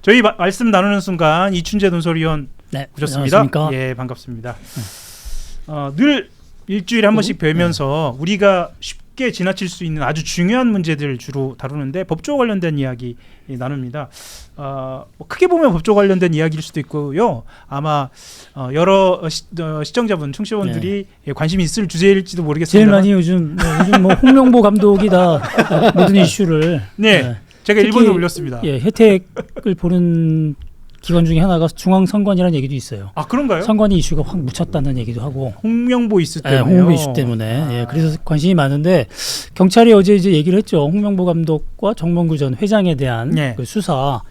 저희 말씀 나누는 순간 이춘재 논설위원 네, 오셨습니다. 안녕하십니까? 예, 반갑습니다. 늘 일주일에 한 번씩 뵈면서 우리가 쉽게 지나칠 수 있는 아주 중요한 문제들 주로 다루는데 법조 관련된 이야기 나눕니다. 뭐 크게 보면 법조 관련된 이야기일 수도 있고요. 아마 여러 시청자분, 청취자분들이 관심이 있을 주제일지도 모르겠습니다. 제일 많이 요즘 뭐 홍명보 감독이 다 모든 이슈를 제가 일본에 올렸습니다. 혜택을 보는 기관 중에 하나가 중앙선관이라는 얘기도 있어요. 아, 그런가요? 선관위 이슈가 확 묻혔다는 얘기도 하고. 홍명보 이슈 때문에. 홍명보 이슈 때문에. 그래서 관심이 많은데 경찰이 어제 이제 얘기를 했죠. 홍명보 감독과 정몽구 전 회장에 대한 그 수사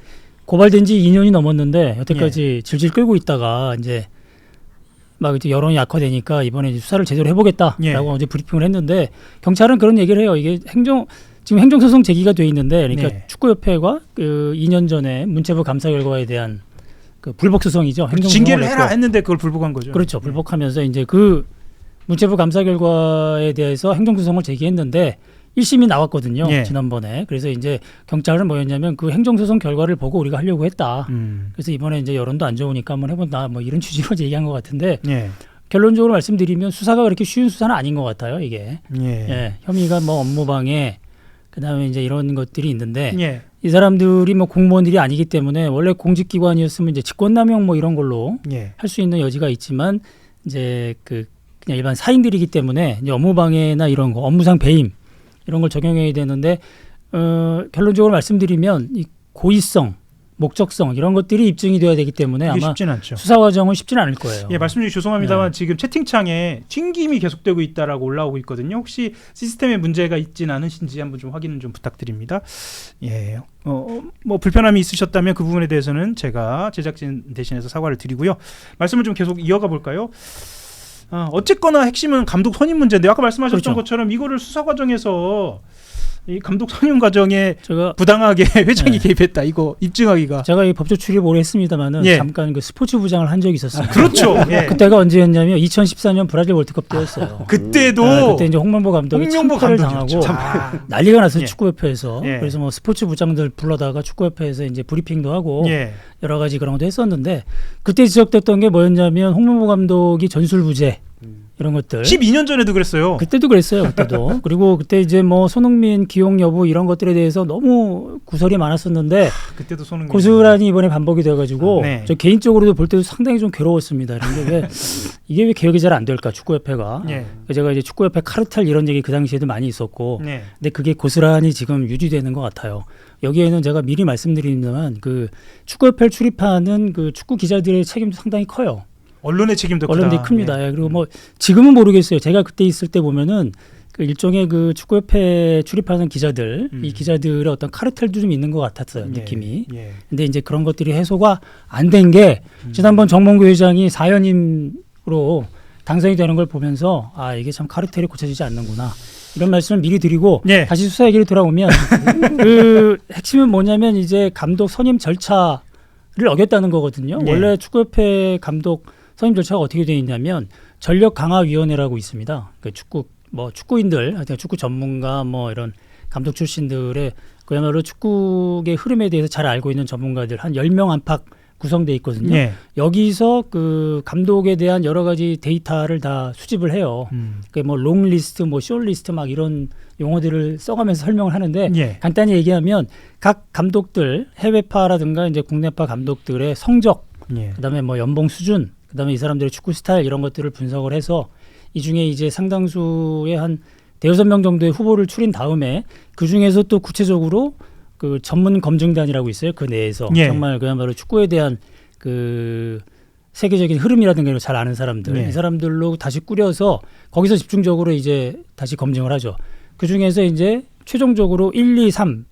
고발된 지 2년이 넘었는데 여태까지 질질 끌고 있다가 이제 막 이제 여론이 악화되니까 이번에 이제 수사를 제대로 해보겠다라고 어제 브리핑을 했는데 경찰은 그런 얘기를 해요. 이게 지금 행정소송 제기가 돼 있는데 그러니까 축구협회가 그 2년 전에 문체부 감사 결과에 대한 그 불복 소송이죠. 징계를 해라 했는데 그걸 불복한 거죠. 그렇죠. 불복하면서 이제 그 문체부 감사 결과에 대해서 행정소송을 제기했는데 1심이 나왔거든요. 지난번에. 그래서 이제 경찰은 뭐였냐면 그 행정소송 결과를 보고 우리가 하려고 했다. 그래서 이번에 이제 여론도 안 좋으니까 한번 해본다. 뭐 이런 취지로 얘기한 것 같은데 결론적으로 말씀드리면 수사가 그렇게 쉬운 수사는 아닌 것 같아요. 이게 혐의가 뭐 업무방해 그다음에 이제 이런 것들이 있는데 이 사람들이 뭐 공무원들이 아니기 때문에 원래 공직기관이었으면 이제 직권남용 뭐 이런 걸로 할 수 있는 여지가 있지만 이제 그냥 일반 사인들이기 때문에 이제 업무방해나 이런 거 업무상 배임 이런 걸 적용해야 되는데 결론적으로 말씀드리면 이 고의성, 목적성 이런 것들이 입증이 돼야 되기 때문에 아마 쉽진 않죠. 수사 과정은 쉽지는 않을 거예요. 말씀 주셔서 죄송합니다만 지금 채팅창에 튕김이 계속되고 있다라고 올라오고 있거든요. 혹시 시스템에 문제가 있진 않으신지 한번 좀 확인을 좀 부탁드립니다. 뭐 불편함이 있으셨다면 그 부분에 대해서는 제가 제작진 대신해서 사과를 드리고요. 말씀을 좀 계속 이어가 볼까요? 어쨌거나 핵심은 감독 선임 문제인데 아까 말씀하셨던 것처럼 이거를 수사 과정에서 이 감독 선임 과정에 부당하게 회장이 개입했다. 이거 입증하기가. 제가 이 법조 출입 오래 했습니다만은 잠깐 그 스포츠 부장을 한 적이 있었어요. 그렇죠. 그때가 언제였냐면 2014년 브라질 월드컵 때였어요. 그때도 그때 이제 홍명보 감독이 참패를 당하고 난리가 났어요. 축구협회에서. 그래서 뭐 스포츠 부장들 불러다가 축구협회에서 이제 브리핑도 하고 여러 가지 그런 것도 했었는데 그때 지적됐던 게 뭐였냐면 홍명보 감독이 전술부재 이런 것들. 12년 전에도 그랬어요. 그때도 그랬어요. 그때도. 그리고 그때 이제 뭐 손흥민 기용 여부 이런 것들에 대해서 너무 구설이 많았었는데 그때도 손흥민 고스란히 이번에 반복이 돼가지고 저 개인적으로도 볼 때도 상당히 좀 괴로웠습니다. 이런 게 이게 왜 개혁이 잘 안 될까 축구협회가. 제가 이제 축구협회 카르텔 이런 얘기 그 당시에도 많이 있었고 근데 그게 고스란히 지금 유지되는 것 같아요. 여기에는 제가 미리 말씀드리지만 그 축구협회를 출입하는 그 축구 기자들의 책임도 상당히 커요. 언론의 책임도 크다. 언론이 큽니다. 그리고 뭐 지금은 모르겠어요. 제가 그때 있을 때 보면은 그 일종의 그 축구협회 출입하는 기자들, 이 기자들의 어떤 카르텔도 좀 있는 것 같았어요. 느낌이. 근데 이제 그런 것들이 해소가 안 된 게 지난번 정몽구 회장이 사연임으로 당선이 되는 걸 보면서 이게 참 카르텔이 고쳐지지 않는구나. 이런 말씀을 미리 드리고 다시 수사 얘기를 돌아오면 그 핵심은 뭐냐면 이제 감독 선임 절차를 어겼다는 거거든요. 원래 축구협회 감독 선임 절차가 어떻게 되어 있냐면 전력 강화 위원회라고 있습니다. 그 축구인들, 축구 전문가 뭐 이런 감독 출신들의 그야말로 축구의 흐름에 대해서 잘 알고 있는 전문가들 한 10명 안팎 구성되어 있거든요. 여기서 그 감독에 대한 여러 가지 데이터를 다 수집을 해요. 그 뭐 롱리스트, 뭐 숏리스트 막 이런 용어들을 써가면서 설명을 하는데 간단히 얘기하면 각 감독들 해외파라든가 이제 국내파 감독들의 성적, 그다음에 뭐 연봉 수준, 그다음에 이 사람들의 축구 스타일 이런 것들을 분석을 해서 이 중에 이제 상당수의 한 대여섯 명 정도의 후보를 추린 다음에 그 중에서 또 구체적으로 그 전문 검증단이라고 있어요. 그 내에서 정말 그야말로 축구에 대한 그 세계적인 흐름이라든가 이런 걸 잘 아는 사람들, 이 사람들로 다시 꾸려서 거기서 집중적으로 이제 다시 검증을 하죠. 그 중에서 이제 최종적으로 1, 2, 3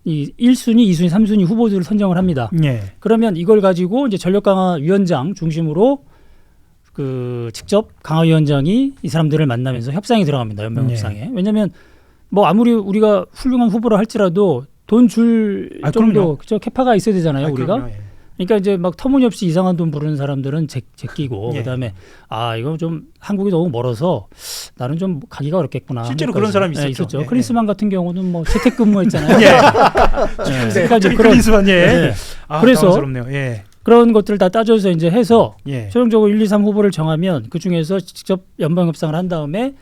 이 1순위, 2순위, 3순위 후보들을 선정을 합니다. 그러면 이걸 가지고 이제 전력강화위원장 중심으로 그 직접 강화위원장이 이 사람들을 만나면서 협상에 들어갑니다. 연맹 협상에. 왜냐하면 뭐 아무리 우리가 훌륭한 후보라 할지라도 돈 줄 정도 그죠? 캐파가 있어야 되잖아요. 우리가. 그러니까 이제 막 터무니없이 이상한 돈 부르는 사람들은 제끼고 예. 그다음에 이거 좀 한국이 너무 멀어서 나는 좀 가기가 어렵겠구나. 실제로 그런 사람이 있었죠. 있었죠. 예, 클린스만 같은 경우는 뭐 재택근무했잖아요. 예. 그러니까 이제 그런 클린스만 예. 예. 그래서 그래서 예. 그런 것들을 다 따져서 이제 해서 예. 최종적으로 1, 2, 3 후보를 정하면 그 중에서 직접 연방 협상을 한 다음에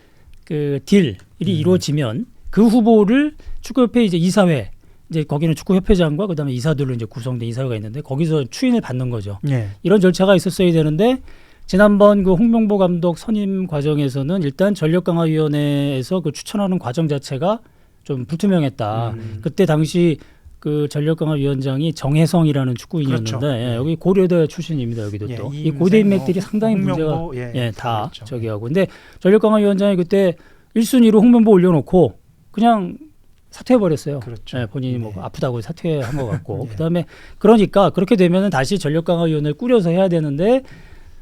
그 딜이 이루어지면 그 후보를 축구협회 이제 이사회 이제 거기는 축구협회장과 그다음에 이사들로 이제 구성된 이사회가 있는데 거기서 추인을 받는 거죠. 예. 이런 절차가 있었어야 되는데 지난번 그 홍명보 감독 선임 과정에서는 일단 전력강화위원회에서 그 추천하는 과정 자체가 좀 불투명했다. 그때 당시 그 전력강화위원장이 정혜성이라는 축구인이었는데 그렇죠. 예, 여기 고려대 출신입니다. 여기도 예, 또 이 이임생, 고대 인맥들이 상당히 홍명보, 문제가 다 그렇죠. 저기 하고 근데 전력강화위원장이 그때 1순위로 홍명보 올려놓고 그냥 사퇴해버렸어요. 그렇죠. 예, 본인이 뭐 네. 아프다고 사퇴한 것 같고 예. 그다음에 그러니까 그렇게 되면은 다시 전력강화위원회를 꾸려서 해야 되는데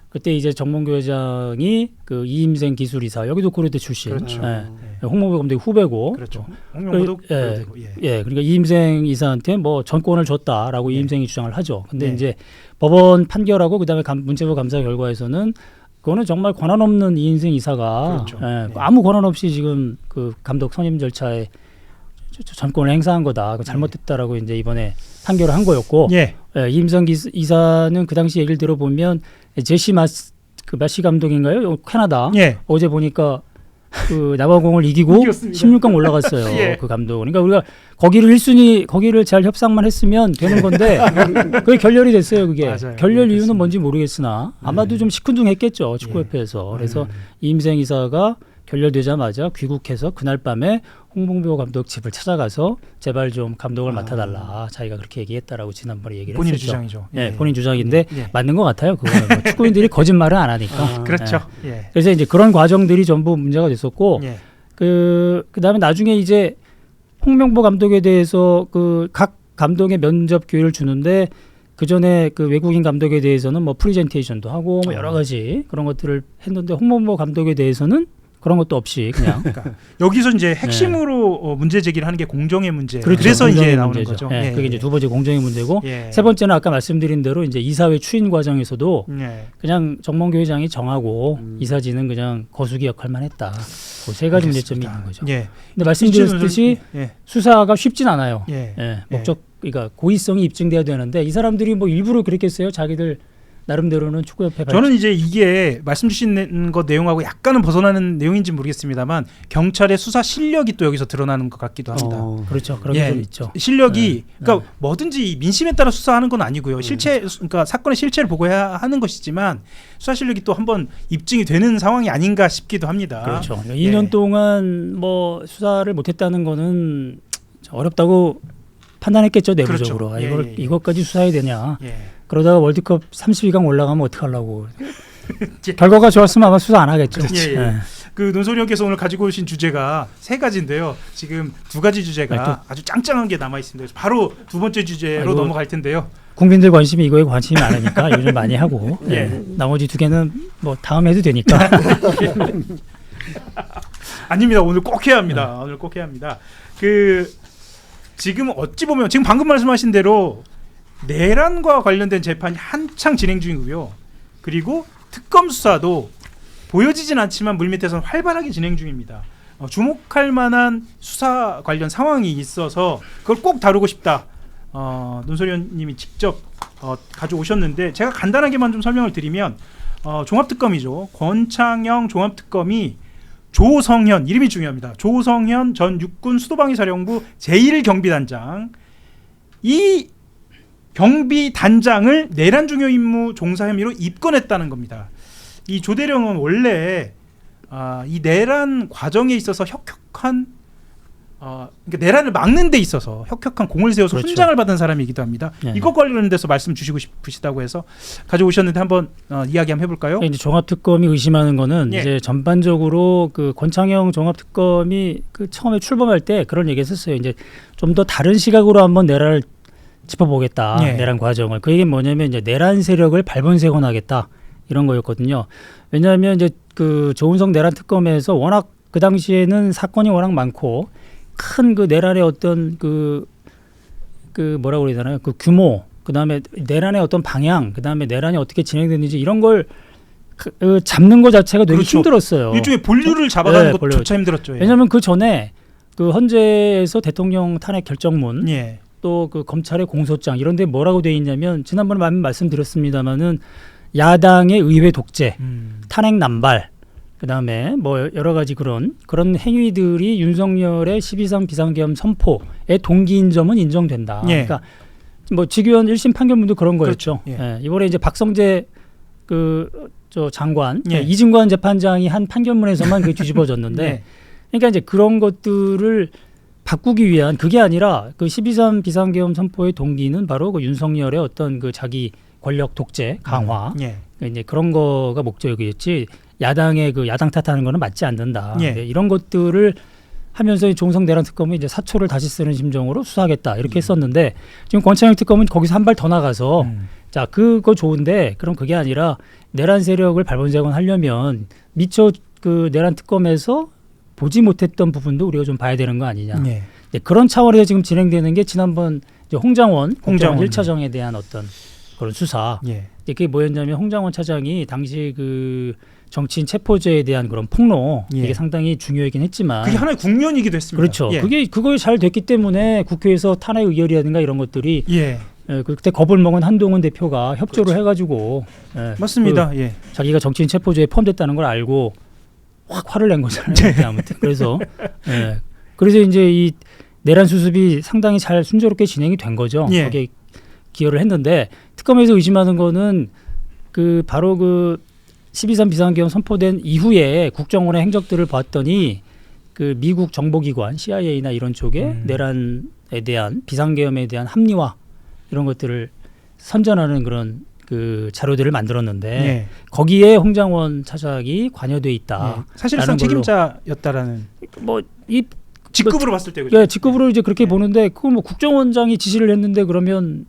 그때 이제 정몽규 회장이 그 이임생 기술이사 여기도 고려대 출신 그렇죠. 예, 홍명보 감독이 후배고 그렇죠. 홍명보도 예, 그러되고, 예. 예, 그러니까 이임생 이사한테 뭐 전권을 줬다라고 예. 이임생이 주장을 하죠. 근데 네. 이제 법원 판결하고 그다음에 문체부 감사 결과에서는 그거는 정말 권한 없는 이임생 이사가 그렇죠. 예, 네. 아무 권한 없이 지금 그 감독 선임 절차에 전권을 행사한 거다. 그거 잘못됐다라고 이제 이번에 판결을 한 거였고 예. 예, 이임성 이사는 그 당시 얘기를 들어보면 제시 마시 감독인가요? 캐나다. 예. 어제 보니까 그 남아공을 이기고 이겼습니다. 16강 올라갔어요. 예. 그 감독. 그러니까 우리가 거기를 1순위 거기를 잘 협상만 했으면 되는 건데 그게 결렬이 됐어요. 그게 맞아요. 결렬 예, 이유는 뭔지 모르겠으나 아마도 좀 시큰둥했겠죠. 축구협회에서. 그래서 이임생 이사가 결렬되자마자 귀국해서 그날 밤에 홍명보 감독 집을 찾아가서 제발 좀 감독을 맡아달라. 자기가 그렇게 얘기했다라고 지난번에 얘기를 본인의 했었죠. 주장이죠. 예, 본인 주장인데 예. 맞는 것 같아요. 그거는 뭐 축구인들이 거짓말을 안 하니까. 그렇죠. 예. 그래서 이제 그런 과정들이 전부 문제가 됐었고 예. 그다음에 나중에 이제 홍명보 감독에 대해서 그 각 감독의 면접 기회를 주는데 그 전에 그 외국인 감독에 대해서는 뭐 프리젠테이션도 하고 뭐 여러 가지 그런 것들을 했는데 홍명보 감독에 대해서는 그런 것도 없이 그냥 여기서 이제 핵심으로 문제 제기를 하는 게 공정의 문제. 그렇죠. 그래서 이제 공정의 나오는 문제죠. 거죠. 예, 그게 이제 두 번째 공정의 문제고 예. 세 번째는 아까 말씀드린 대로 이제 이사회 추인 과정에서도 예. 그냥 정몽규 회장이 정하고 이사진은 그냥 거수기 역할만 했다. 그 세 가지 문제점이 있는 거죠. 예. 근데 말씀드렸듯이 예. 수사가 쉽진 않아요. 예. 목적 그러니까 고의성이 입증돼야 되는데 이 사람들이 뭐 일부러 그렇게 했어요. 자기들 나름대로는 축구협회 저는 이제 이게 말씀 주신 것 내용하고 약간은 벗어나는 내용인지 모르겠습니다만 경찰의 수사 실력이 또 여기서 드러나는 것 같기도 합니다. 그렇죠. 그런 예, 게 좀 있죠. 실력이 그러니까 뭐든지 민심에 따라 수사하는 건 아니고요. 그러니까 사건의 실체를 보고 해야 하는 것이지만 수사 실력이 또 한번 입증이 되는 상황이 아닌가 싶기도 합니다. 그렇죠. 그러니까 예. 2년 동안 뭐 수사를 못했다는 거는 어렵다고 판단했겠죠 내부적으로. 그렇죠. 이걸 예. 이것까지 수사해야 되냐. 예. 그러다가 월드컵 32강 올라가면 어떡하려고. 결과가 좋았으면 아마 수사 안 하겠죠. 예, 예. 그 논소리형께서 오늘 가지고 오신 주제가 세 가지인데요. 지금 두 가지 주제가 아주 짱짱한 게 남아 있습니다. 그래서 바로 두 번째 주제로 넘어갈 텐데요. 국민들 관심이 이거에 관심이 많으니까 요즘 많이 하고 예. 나머지 두 개는 뭐 다음 해도 되니까. 아닙니다. 오늘 꼭 해야 합니다. 오늘 꼭 해야 합니다. 그 지금 어찌 보면 지금 방금 말씀하신 대로 내란과 관련된 재판이 한창 진행 중이고요. 그리고 특검 수사도 보여지진 않지만 물밑에서는 활발하게 진행 중입니다. 주목할 만한 수사 관련 상황이 있어서 그걸 꼭 다루고 싶다. 논소리원님이 직접 가져오셨는데 제가 간단하게만 좀 설명을 드리면 종합특검이죠. 권창영 종합특검이 조성현 이름이 중요합니다. 조성현 전 육군 수도방위사령부 제1경비단장 이 경비단장을 내란 중요 임무 종사 혐의로 입건했다는 겁니다. 이 조대령은 원래 이 내란 과정에 있어서 혁혁한 그러니까 내란을 막는 데 있어서 혁혁한 공을 세워서 그렇죠. 훈장을 받은 사람이기도 합니다. 네. 이것 관련돼서 말씀 주시고 싶으시다고 해서 가져오셨는데 한번 이야기 한번 해볼까요? 이제 종합특검이 의심하는 거는 예. 이제 전반적으로 그 권창영 종합특검이 그 처음에 출범할 때 그런 얘기했었어요. 이제 좀 더 다른 시각으로 한번 내란을 짚어보겠다. 예. 내란 과정을. 그 얘기는 뭐냐면 이제 내란 세력을 발본색원하겠다 이런 거였거든요. 왜냐하면 이제 그 조은석 내란 특검에서 워낙 그 당시에는 사건이 워낙 많고 큰 그 내란의 어떤 그 뭐라고 그래야 되나요? 그 규모 그다음에 내란의 어떤 방향, 그다음에 내란이 어떻게 진행됐는지 이런 걸 잡는 것 자체가 되게 그렇죠. 힘들었어요. 일종의 본류를 잡아가는 네, 것조차 힘들었죠. 예. 왜냐하면 그 전에 그 헌재에서 대통령 탄핵 결정문 예. 또 그 검찰의 공소장 이런 데 뭐라고 돼 있냐면 지난번에 많이 말씀드렸습니다마는 야당의 의회 독재, 탄핵 남발, 그다음에 뭐 여러 가지 그런 행위들이 윤석열의 12.3 비상계엄 선포의 동기인 점은 인정된다. 예. 그러니까 뭐 직위원 1심 판결문도 그런 거였죠. 그렇죠. 예. 예. 이번에 이제 박성재 저 장관, 예. 이진관 재판장이 한 판결문에서만 그게 뒤집어졌는데 네. 그러니까 이제 그런 것들을 바꾸기 위한 그게 아니라 그 12.3 비상계엄 선포의 동기는 바로 그 윤석열의 어떤 그 자기 권력 독재 강화 예. 이제 그런 거가 목적이었지 야당의 그 야당 탓하는 거는 맞지 않는다. 예. 네, 이런 것들을 하면서 종성 내란 특검은 이제 사초를 다시 쓰는 심정으로 수사하겠다 이렇게 했었는데 지금 권창용 특검은 거기서 한 발 더 나가서 자 그거 좋은데 그럼 그게 아니라 내란 세력을 발본색원하려면 미처 그 내란 특검에서 보지 못했던 부분도 우리가 좀 봐야 되는 거 아니냐. 예. 네, 그런 차원에서 지금 진행되는 게 지난번 이제 홍장원 1차장에 대한 어떤 그런 수사. 예. 이제 그게 뭐였냐면 홍장원 차장이 당시 그 정치인 체포제에 대한 그런 폭로 예. 이게 상당히 중요하긴 했지만 그게 하나의 국면이기도 했습니다. 그렇죠. 예. 그거 잘 됐기 때문에 국회에서 탄핵 의결이라든가 이런 것들이 예. 그때 겁을 먹은 한동훈 대표가 협조를 그렇죠. 해가지고 맞습니다. 예. 자기가 정치인 체포제에 포함됐다는 걸 알고 확 화를 낸 거잖아요. 아무튼 그래서 그래서 이제 이 내란 수습이 상당히 잘 순조롭게 진행이 된 거죠. 예. 거기에 기여를 했는데 특검에서 의심하는 거는 그 바로 그 12.3 비상계엄 선포된 이후에 국정원의 행적들을 봤더니 그 미국 정보기관 CIA나 이런 쪽에 내란에 대한 비상계엄에 대한 합리화 이런 것들을 선전하는 그런 그 자료들을 만들었는데 예. 거기에 홍장원 차장이 관여돼 있다. 예. 사실상 책임자였다라는 뭐이 직급으로 봤을 때 그죠? 예, 직급으로 이제 그렇게 예. 보는데 그거 뭐 국정원장이 지시를 했는데 그러면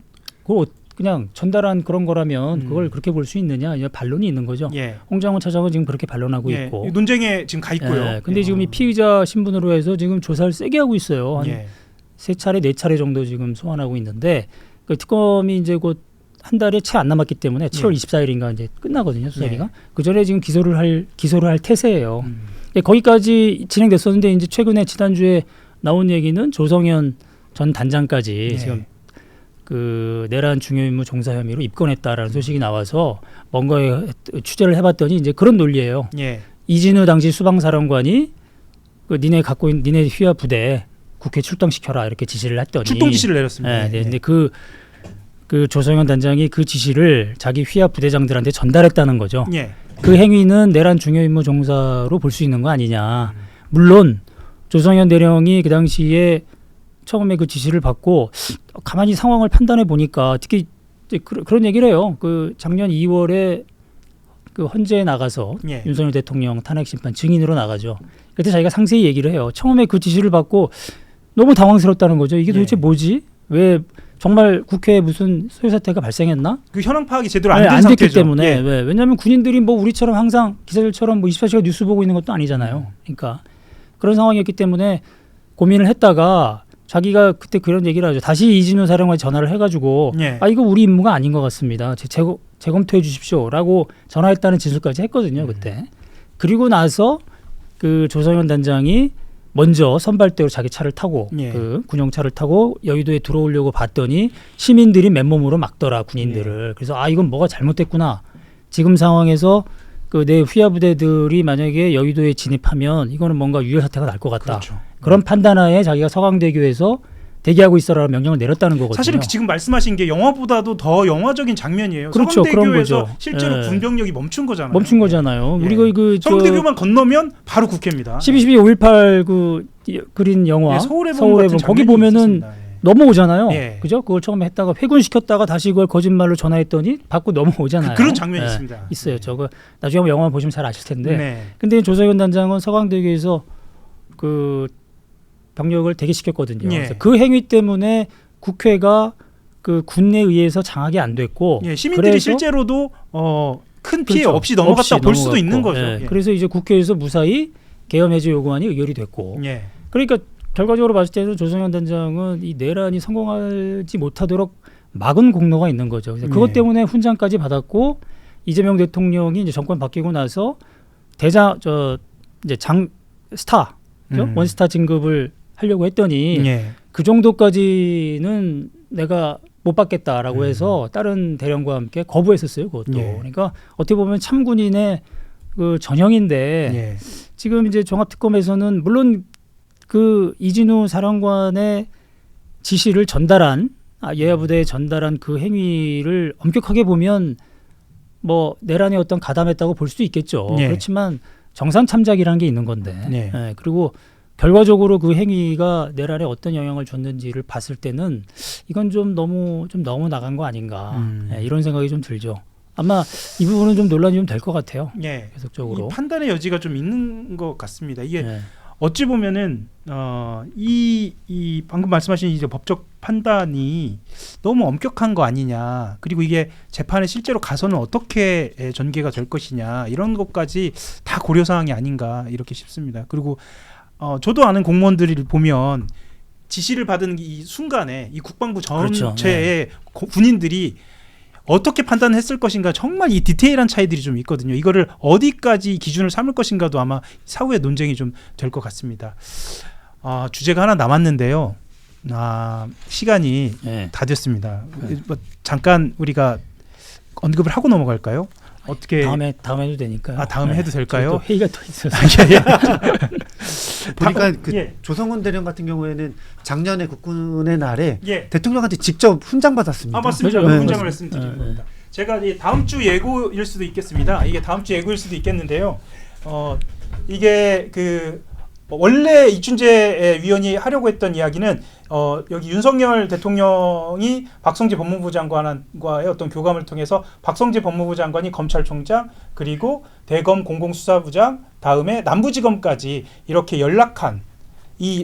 그걸 그냥 전달한 그런 거라면 그걸 그렇게 볼 수 있느냐? 이제 반론이 있는 거죠. 예. 홍장원 차장은 지금 그렇게 반론하고 예. 있고. 논쟁에 지금 가 있고요. 예, 근데 지금 이 피의자 신분으로 해서 지금 조사를 세게 하고 있어요. 한 예. 3차례, 4차례 정도 지금 소환하고 있는데 그 특검이 이제 곧 한 달이 채 안 남았기 때문에 7월 24일인가 이제 끝나거든요, 수사기가. 예. 그 전에 지금 기소를 할 태세예요. 예, 거기까지 진행됐었는데 이제 최근에 지난주에 나온 얘기는 조성현 전 단장까지 예. 지금 그 내란 중요 임무 종사 혐의로 입건했다라는 소식이 나와서 뭔가에 취재를 해봤더니 이제 그런 논리예요. 예. 이진우 당시 수방사령관이 그 니네 갖고 있는 니네 휘하 부대 국회 출동시켜라 이렇게 지시를 했더니 출동 지시를 내렸습니다. 네, 네. 근데 그 조성현 단장이 그 지시를 자기 휘하 부대장들한테 전달했다는 거죠. 예. 그 행위는 내란 중요 임무 종사로 볼 수 있는 거 아니냐. 물론 조성현 대령이 그 당시에 처음에 그 지시를 받고 가만히 상황을 판단해 보니까 특히 이제 그런 얘기를 해요. 그 작년 2월에 그 헌재에 나가서 예. 윤석열 대통령 탄핵 심판 증인으로 나가죠. 그때 자기가 상세히 얘기를 해요. 처음에 그 지시를 받고 너무 당황스럽다는 거죠. 이게 도대체 예. 뭐지? 왜 정말 국회에 무슨 소요 사태가 발생했나? 그 현황 파악이 제대로 안 네, 된 안 상태죠. 됐기 때문에 예. 왜냐하면 군인들이 뭐 우리처럼 항상 기자들처럼 뭐 24시간 뉴스 보고 있는 것도 아니잖아요. 그러니까 그런 상황이었기 때문에 고민을 했다가 자기가 그때 그런 얘기를 하죠. 다시 이진우 사령관에 전화를 해가지고 예. 이거 우리 임무가 아닌 것 같습니다. 재검토해 주십시오라고 전화했다는 진술까지 했거든요. 그때. 그리고 나서 그 조성현 단장이 먼저 선발대로 자기 차를 타고 예. 그 군용차를 타고 여의도에 들어오려고 봤더니 시민들이 맨몸으로 막더라 군인들을. 그래서 이건 뭐가 잘못됐구나. 지금 상황에서 그 내 휘하 부대들이 만약에 여의도에 진입하면 이거는 뭔가 유혈 사태가 날 것 같다. 그렇죠. 그런 판단하에 자기가 서강대교에서 대기하고 있어라는 명령을 내렸다는 거거든요. 사실은 지금 말씀하신 게 영화보다도 더 영화적인 장면이에요. 그렇죠. 그런 서강대교에서 거죠. 실제로 예. 군병력이 멈춘 거잖아요. 멈춘 거잖아요. 예. 우리가 그 서강대교만 건너면 바로 국회입니다. 12.12.5.18 그 그린 영화 예, 서울의 봄 서울의 같은 봄 거기 장면이 보면은 있었습니다. 예. 넘어오잖아요. 예. 그죠? 그걸 처음에 했다가 회군시켰다가 다시 그걸 거짓말로 전화했더니 받고 넘어오잖아요. 그런 장면이 예, 있습니다. 있어요. 예. 저거 나중에 한번 영화 보시면 잘 아실 텐데. 네. 근데 조성현 단장은 서강대교에서 그 병력을 대기시켰거든요. 예. 그래서 그 행위 때문에 국회가 그 군에 의해서 장악이 안 됐고 예, 시민들이 그래서 실제로도 큰 피해 그렇죠. 없이 넘어갔다 볼 수도 넘어갔고. 있는 거죠. 예. 예. 그래서 이제 국회에서 무사히 계엄 해제 요구안이 의결이 됐고 그러니까 결과적으로 봤을 때는 조성현 단장은 이 내란이 성공하지 못하도록 막은 공로가 있는 거죠. 그래서 그것 때문에 훈장까지 받았고 이재명 대통령이 이제 정권 바뀌고 나서 이제 스타 원스타 진급을 하려고 했더니 그 정도까지는 내가 못 받겠다라고 해서 다른 대령과 함께 거부했었어요. 그것도. 그러니까 어떻게 보면 참군인의 그 전형인데 지금 이제 종합특검에서는 물론 그 이진우 사령관의 지시를 전달한 예하부대에 전달한 그 행위를 엄격하게 보면 뭐 내란에 어떤 가담했다고 볼 수도 있겠죠. 그렇지만 정상 참작이라는 게 있는 건데 그리고 결과적으로 그 행위가 내란에 어떤 영향을 줬는지를 봤을 때는 이건 좀 너무 나간 거 아닌가 이런 생각이 좀 들죠. 아마 이 부분은 좀 논란이 좀 될 것 같아요. 계속적으로 이 판단의 여지가 좀 있는 것 같습니다. 이게 어찌 보면은 이 방금 말씀하신 이제 법적 판단이 너무 엄격한 거 아니냐, 그리고 이게 재판에 실제로 가서는 어떻게 전개가 될 것이냐 이런 것까지 다 고려 사항이 아닌가 이렇게 싶습니다. 그리고 저도 아는 공무원들을 보면 지시를 받은 이 순간에 이 국방부 전체의 군인들이 어떻게 판단했을 것인가 정말 이 디테일한 차이들이 좀 있거든요. 이거를 어디까지 기준을 삼을 것인가도 아마 사후에 논쟁이 좀 될 것 같습니다. 주제가 하나 남았는데요. 시간이 다 됐습니다. 뭐 잠깐 우리가 언급을 하고 넘어갈까요? 어떻게 다음에 해도 되니까요. 다음에 해도 될까요? 또 회의가 또 있어서. 보니까 조성훈 대령 같은 경우에는 작년에 국군의 날에 대통령한테 직접 훈장 받았습니다. 맞습니다. 훈장을 말씀드리는 겁니다. 제가 다음 주 예고일 수도 있겠습니다. 이게 다음 주 예고일 수도 있겠는데요. 이게 원래 이춘재 위원이 하려고 했던 이야기는 여기 윤석열 대통령이 박성재 법무부 장관과의 어떤 교감을 통해서 박성재 법무부 장관이 검찰총장 그리고 대검 공공수사부장 다음에 남부지검까지 이렇게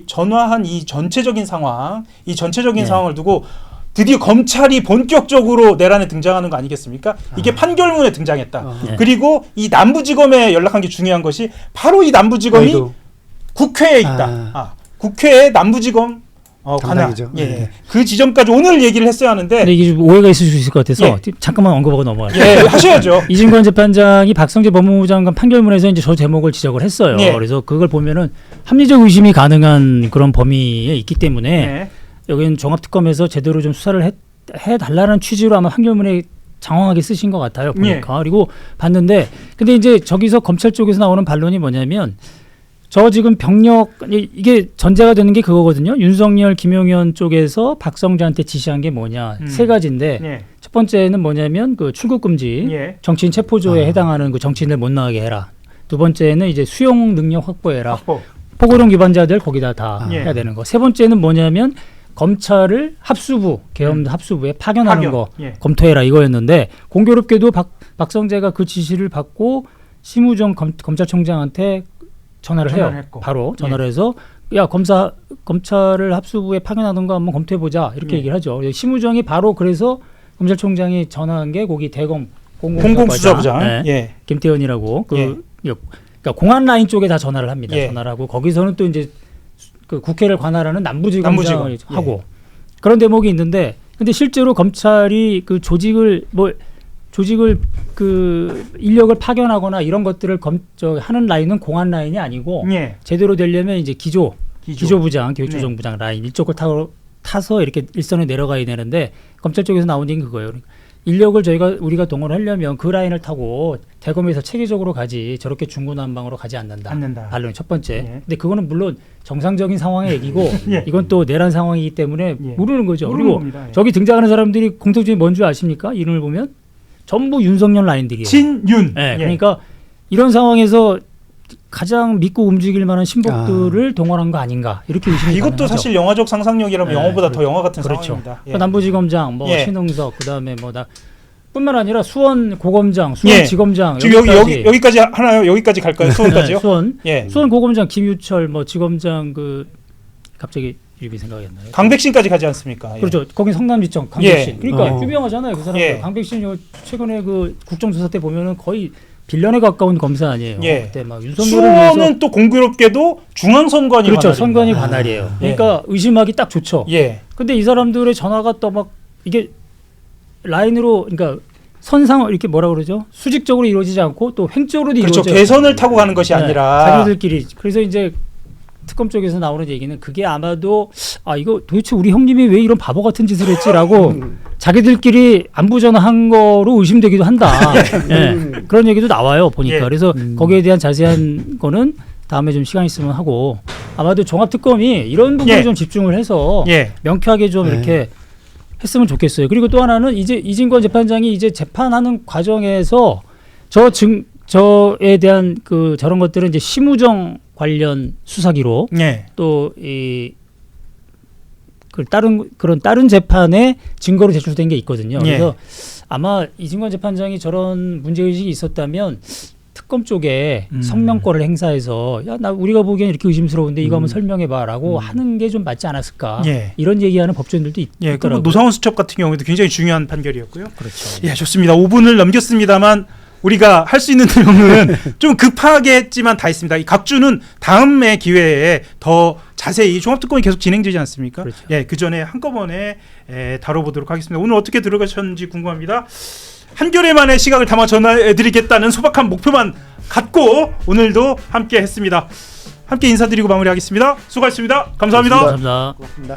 전화한 이 전체적인 상황, 이 전체적인 상황을 두고 드디어 검찰이 본격적으로 내란에 등장하는 거 아니겠습니까? 이게 판결문에 등장했다. 그리고 이 남부지검에 연락한 게 중요한 것이 바로 이 남부지검이 국회에 있다. 국회에 남부지검 관할. 그 지점까지 오늘 얘기를 했어야 하는데. 근데 이게 좀 오해가 있을 수 있을 것 같아서 잠깐만 언급하고 넘어갈게요. 하셔야죠. 이진관 재판장이 박성재 법무부 장관 판결문에서 이제 저 제목을 지적을 했어요. 그래서 그걸 보면은 합리적 의심이 가능한 그런 범위에 있기 때문에 여기는 종합특검에서 제대로 좀 수사를 해달라는 취지로 아마 판결문에 장황하게 쓰신 것 같아요. 보니까. 그리고 봤는데 근데 이제 저기서 검찰 쪽에서 나오는 반론이 뭐냐면 저 지금 병력 이게 전제가 되는 게 그거거든요. 윤석열, 김용현 쪽에서 박성재한테 지시한 게 뭐냐 세 가지인데 첫 번째는 뭐냐면 그 출국 금지, 정치인 체포조에 해당하는 그 정치인들 못 나가게 해라. 두 번째는 이제 수용 능력 확보해라. 포고령 위반자들 거기다 다 해야 되는 거. 세 번째는 뭐냐면 검찰을 계엄 합수부에 파견하는 거 검토해라 이거였는데 공교롭게도 박성재가 그 지시를 받고 심우정 검찰총장한테 전화를 해요. 바로 전화를 해서 야 검찰을 합수부에 파견하는 거 한번 검토해 보자 이렇게 얘기를 하죠. 심우정이 바로 그래서 검찰총장이 전화한 게 거기 대검 공공수사부장 김태현이라고 그러니까 공안 라인 쪽에 다 전화를 합니다. 전화를 하고 거기서는 또 이제 그 국회를 관할하는 남부지검장을 하고 그런 대목이 있는데 근데 실제로 검찰이 그 조직을 그 인력을 파견하거나 이런 것들을 하는 라인은 공안 라인이 아니고 제대로 되려면 이제 기조부장, 교육조정부장 라인 이쪽을 타서 이렇게 일선에 내려가야 되는데 검찰 쪽에서 나온 얘기는 그거예요. 인력을 우리가 동원하려면 그 라인을 타고 대검에서 체계적으로 가지 저렇게 중구난방으로 가지 않는다. 반론이 첫 번째. 근데 그거는 물론 정상적인 상황의 얘기고 이건 또 내란 상황이기 때문에 모르는 거죠. 그리고 겁니다. 저기 등장하는 사람들이 공통점이 뭔 줄 아십니까? 이름을 보면 전부 윤석열 라인들이에요. 진윤. 그러니까 이런 상황에서 가장 믿고 움직일 만한 신복들을 동원한 거 아닌가 이렇게 의심이 이것도 가능하죠. 사실 영화적 상상력이라면 영화보다 더 영화 같은 상황입니다. 남부지검장, 신흥석, 그다음에 뿐만 아니라 수원 고검장, 수원 지검장 지금 여기까지 하나요? 여기까지 갈까요? 수원까지요? 수원 고검장 김유철 지검장 갑자기 이름이 생각이 안 나요. 강백신까지 가지 않습니까? 그렇죠. 거기 성남지청 강백신. 그러니까 유명하잖아요, 그 사람. 강백신 최근에 그 국정조사 때 보면은 거의 빌런에 가까운 검사 아니에요. 그때 막 수원은 또 공교롭게도 중앙선관위 그렇죠. 선관위 관할이에요. 그러니까 의심하기 딱 좋죠. 근데 이 사람들의 전화가 또 막 이게 라인으로 그러니까 선상 이렇게 뭐라 그러죠? 수직적으로 이루어지지 않고 또 횡적으로도 그렇죠. 이루어져요. 개선을 타고 가는 것이 아니라 자기들끼리. 그래서 이제 특검 쪽에서 나오는 얘기는 그게 아마도 이거 도대체 우리 형님이 왜 이런 바보 같은 짓을 했지라고 자기들끼리 안부 전화한 거로 의심되기도 한다. 그런 얘기도 나와요 보니까. 그래서 거기에 대한 자세한 거는 다음에 좀 시간 있으면 하고 아마도 종합특검이 이런 부분에 좀 집중을 해서 명쾌하게 좀 이렇게 했으면 좋겠어요. 그리고 또 하나는 이제 이진권 재판장이 이제 재판하는 과정에서 저에 대한 그 저런 것들은 이제 심우정 관련 수사 기록 또 이 그 다른 재판에 증거로 제출된 게 있거든요. 그래서 아마 이진권 재판장이 저런 문제 의식이 있었다면 특검 쪽에 성명권을 행사해서 우리가 보기엔 이렇게 의심스러운데 이거 한번 설명해봐라고 하는 게 좀 맞지 않았을까 이런 얘기하는 법조인들도 있더라고요. 그리고 노상원 수첩 같은 경우에도 굉장히 중요한 판결이었고요. 그렇죠. 좋습니다. 5분을 넘겼습니다만 우리가 할 수 있는 내용은 좀 급하게 했지만 다 있습니다. 이 각주는 다음의 기회에 더 자세히 종합특검이 계속 진행되지 않습니까? 그렇죠. 그 전에 한꺼번에 다뤄보도록 하겠습니다. 오늘 어떻게 들어가셨는지 궁금합니다. 한겨레 만의 시각을 담아 전해드리겠다는 소박한 목표만 갖고 오늘도 함께 했습니다. 함께 인사드리고 마무리하겠습니다. 수고하셨습니다. 감사합니다. 감사합니다. 고맙습니다.